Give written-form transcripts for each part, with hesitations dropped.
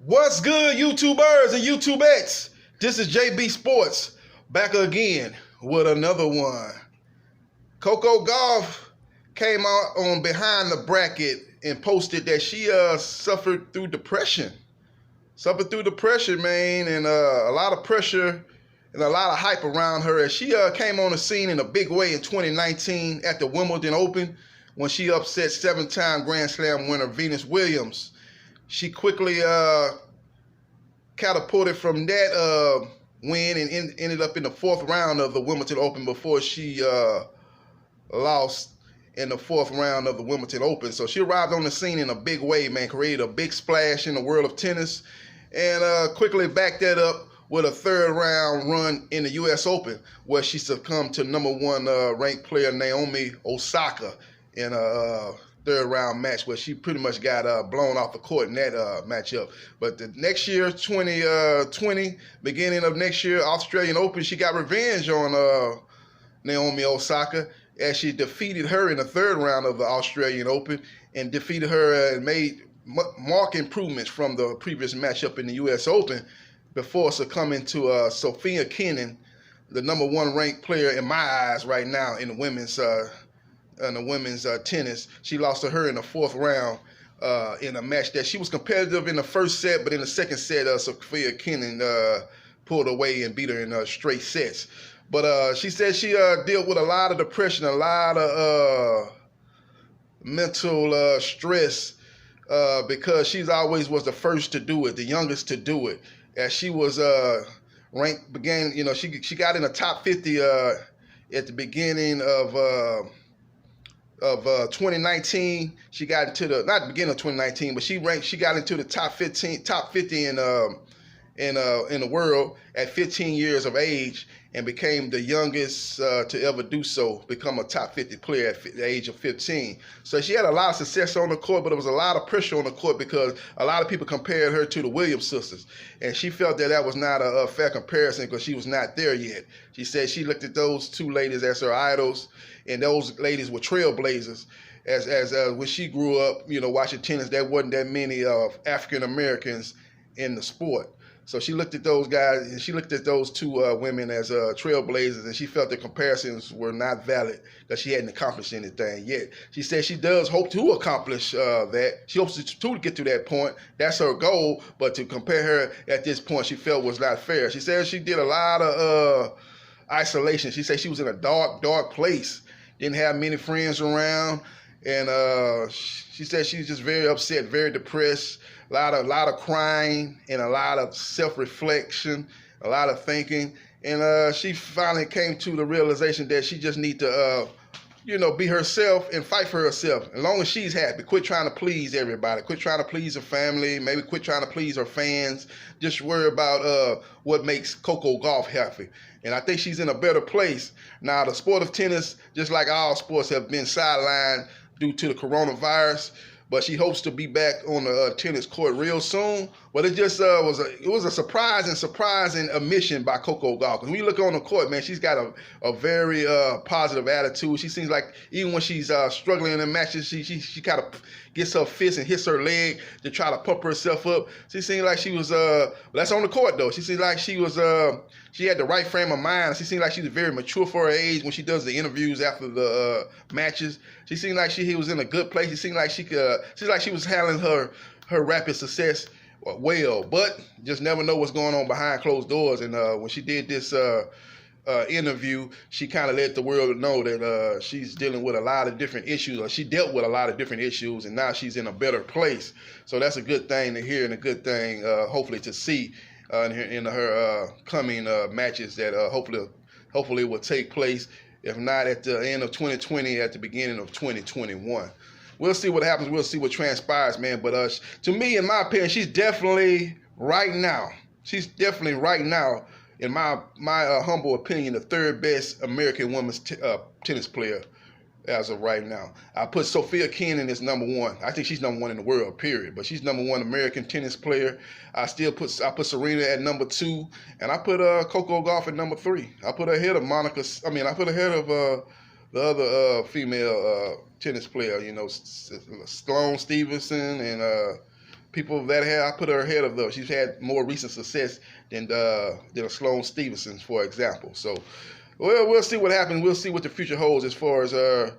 What's good, YouTubers and YouTubettes? This is JB Sports back again with another one. Coco Gauff came out on Behind the Bracket and posted that she suffered through depression. Man, and a lot of pressure and a lot of hype around her as she came on the scene in a big way in 2019 at the Wimbledon Open when she upset seven-time Grand Slam winner Venus Williams. She quickly catapulted from that win and ended up in the fourth round of the Wimbledon Open before she lost in the fourth round of the Wimbledon Open. So she arrived on the scene in a big way, man, created a big splash in the world of tennis, and quickly backed that up with a third round run in the U.S. Open, where she succumbed to number one ranked player Naomi Osaka in a third round match where she pretty much got blown off the court in that matchup. But the next year, 2020, beginning of next year, Australian Open, she got revenge on Naomi Osaka as she defeated her in the third round of the Australian Open and defeated her and made marked improvements from the previous matchup in the U.S. Open before succumbing to Sofia Kenin, the number one ranked player in my eyes right now in the women's tennis. She lost to her in the fourth round in a match that she was competitive in the first set, but in the second set, Sofia Kenin pulled away and beat her in straight sets. But she said she dealt with a lot of depression, a lot of mental stress because she's always was the first to do it, the youngest to do it. As she was ranked, she got in the top 50 at the beginning of 2019. She got into not the beginning of 2019, but she got into the top 50 in the world at 15 years of age, and became the youngest to ever do so, become a top 50 player at the age of 15. So she had a lot of success on the court, but there was a lot of pressure on the court because a lot of people compared her to the Williams sisters, and she felt that was not a fair comparison because she was not there yet. She said she looked at those two ladies as her idols, and those ladies were trailblazers. As when she grew up, watching tennis, there wasn't that many African Americans in the sport. So she looked at those guys, and she looked at those two women as trailblazers, and she felt the comparisons were not valid because she hadn't accomplished anything yet. She said she does hope to accomplish that. She hopes to get to that point. That's her goal, but to compare her at this point, she felt was not fair. She said she did a lot of isolation. She said she was in a dark place, didn't have many friends around, and she said she was just very upset, very depressed. A lot of crying and a lot of self-reflection, a lot of thinking. And she finally came to the realization that she just need to, be herself and fight for herself. As long as she's happy, quit trying to please everybody. Quit trying to please her family. Maybe quit trying to please her fans. Just worry about what makes Coco Gauff happy. And I think she's in a better place. Now, the sport of tennis, just like all sports, have been sidelined due to the coronavirus. But she hopes to be back on the tennis court real soon. But it just was a surprising admission by Coco Gauff. Because when you look on the court, man, she's got a very positive attitude. She seems like even when she's struggling in the matches, she kind of gets her fist and hits her leg to try to pump herself up. She seemed like she was that's on the court though. She seemed like she was she had the right frame of mind. She seemed like she was very mature for her age when she does the interviews after the matches. She seemed like she was in a good place. She seemed like she was handling her rapid success well, but just never know what's going on behind closed doors. And when she did this interview, she kind of let the world know that she's dealing with a lot of different issues, or she dealt with a lot of different issues, and now she's in a better place. So that's a good thing to hear and a good thing, hopefully, to see in her coming matches that hopefully will take place, if not at the end of 2020, at the beginning of 2021. We'll see what happens. We'll see what transpires, man. But to me, in my opinion, she's definitely right now, in my humble opinion, the third best American women's tennis player as of right now. I put Sofia Kenin as number one. I think she's number one in the world, period. But she's number one American tennis player. I put Serena at number two, and I put Coco Gauff at number three. I put her ahead of the other female tennis player, Sloane Stevenson and people that I put her ahead of those. She's had more recent success than a Sloane Stevenson, for example. So, well, we'll see what happens. We'll see what the future holds as far as her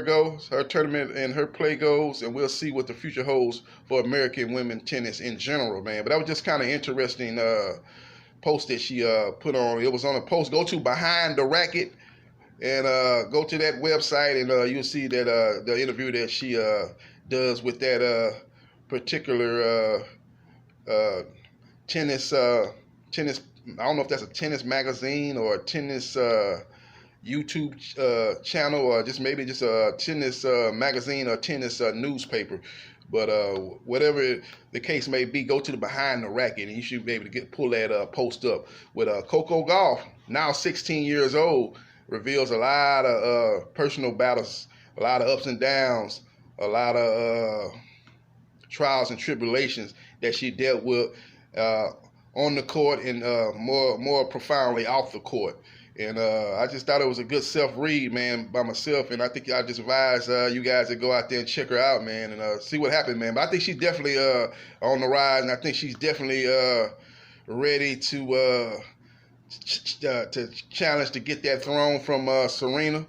goes, her tournament and her play goes, and we'll see what the future holds for American women tennis in general, man. But that was just kind of interesting post that she put on. It was on a post. Go to Behind the Racket and go to that website, and you'll see that the interview that she does with that particular tennis. I don't know if that's a tennis magazine or a tennis YouTube channel, or just maybe just a tennis magazine or tennis newspaper. But whatever the case may be, go to the Behind the Racket, and you should be able to pull that post up with Coco Gauff, now 16 years old, reveals a lot of personal battles, a lot of ups and downs, a lot of trials and tribulations that she dealt with on the court and more profoundly off the court. And I just thought it was a good self-read, man, by myself. And I think I just advise you guys to go out there and check her out, man, and see what happens, man. But I think she's definitely on the rise, and I think she's definitely ready to challenge to get that throne from Serena.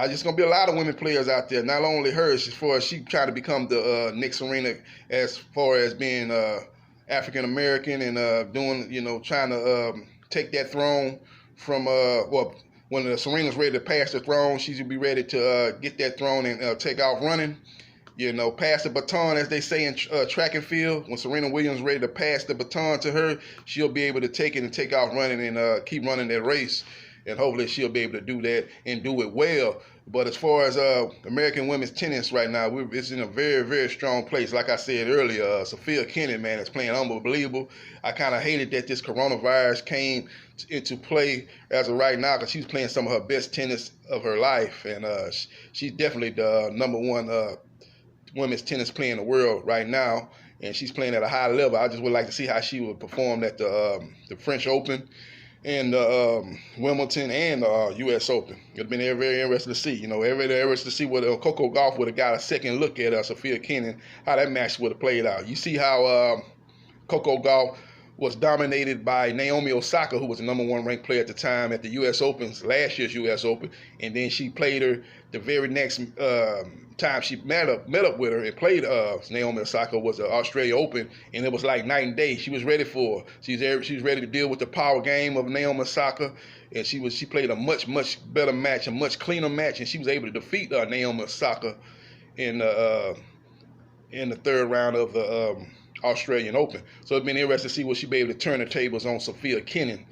Just going to be a lot of women players out there, not only her, as far as she trying to become the next Serena as far as being African-American and doing, trying to take that throne from, when Serena's ready to pass the throne, she's going to be ready to get that throne and take off running. Pass the baton, as they say in track and field. When Serena Williams is ready to pass the baton to her, she'll be able to take it and take off running and keep running that race. And hopefully she'll be able to do that and do it well. But as far as American women's tennis right now, it's in a very, very strong place. Like I said earlier, Sophia Kenin, man, is playing unbelievable. I kind of hated that this coronavirus came into play as of right now, because she's playing some of her best tennis of her life. And she's definitely the number one women's tennis player in the world right now. And she's playing at a high level. I just would like to see how she would perform at the French Open and Wimbledon and U.S. Open. It'd been very interesting to see. Very interesting to see what Coco Gauff would have got a second look at Sophia Kenin, how that match would have played out. You see how Coco Gauff was dominated by Naomi Osaka, who was the number one ranked player at the time at the U.S. Open, last year's U.S. Open, and then she played her the very next time she met up with her and played Naomi Osaka was the Australia Open, and it was like night and day. She was ready for her. She was ready to deal with the power game of Naomi Osaka, and she played a much better match, a much cleaner match, and she was able to defeat Naomi Osaka in the third round of the Australian Open. So it's been interesting to see will she be able to turn the tables on Sophia Kenin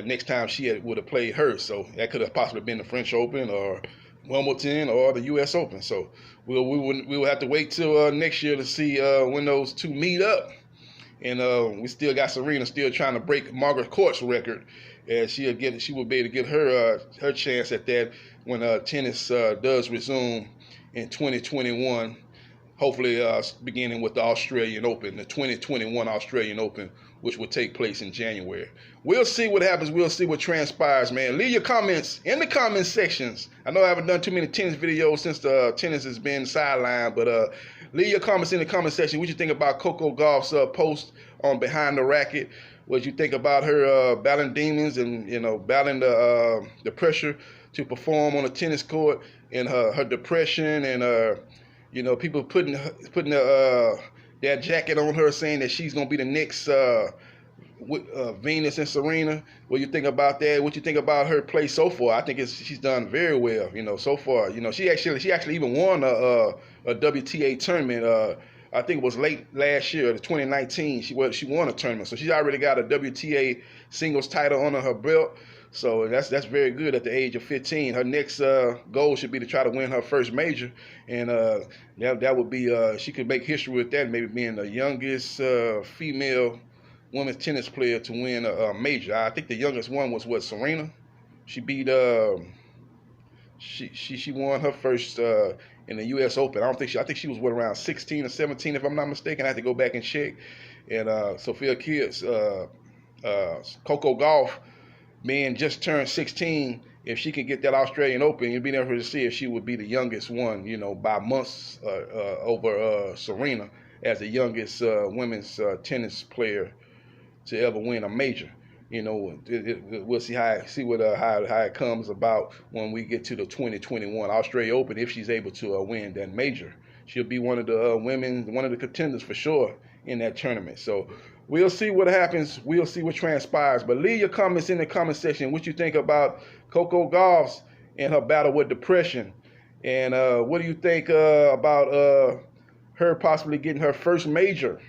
next time she would have played her. So that could have possibly been the French Open or Wimbledon or the U.S. Open. So we'll have to wait till next year to see when those two meet up. And we still got Serena still trying to break Margaret Court's record, and she will be able to get her chance at that when tennis does resume in 2021. Hopefully beginning with the Australian Open, the 2021 Australian Open, which will take place in January. We'll see what happens. We'll see what transpires, man. Leave your comments in the comment sections. I know I haven't done too many tennis videos since the tennis has been sidelined, but leave your comments in the comment section. What you think about Coco Gauff's post on Behind the Racket? What you think about her battling demons and battling the pressure to perform on a tennis court, and her depression and people putting that jacket on her, saying that she's gonna be the next Venus and Serena. What you think about that? What you think about her play so far? I think she's done very well, so far. She actually even won a WTA tournament. I think it was late last year, 2019. She won a tournament, so she's already got a WTA singles title under her belt. So that's very good at the age of 15. Her next goal should be to try to win her first major, and that would be she could make history with that, maybe being the youngest female women's tennis player to win a major. I think the youngest one was Serena. She beat she won her first in the U.S. Open. I think she was around 16 or 17, if I'm not mistaken. I have to go back and check. And Sophia Coco Gauff, being just turned 16, if she could get that Australian Open, you'd be there to see if she would be the youngest one, by months over Serena. as the youngest women's tennis player to ever win a major. You know, we'll see how it comes about when we get to the 2021 Australia Open. If she's able to win that major, she'll be one of the one of the contenders for sure in that tournament. So we'll see what happens. We'll see what transpires. But leave your comments in the comment section. What you think about Coco Gauff and her battle with depression, and what do you think about her possibly getting her first major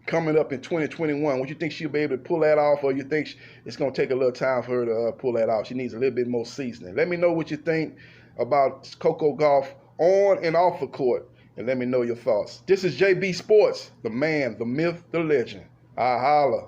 coming up in 2021? What you think she'll be able to pull that off, or you think it's going to take a little time for her to pull that off? She needs a little bit more seasoning. Let me know what you think about Coco Gauff on and off the court, and let me know your thoughts. This is JB Sports, the man, the myth, the legend. I holla.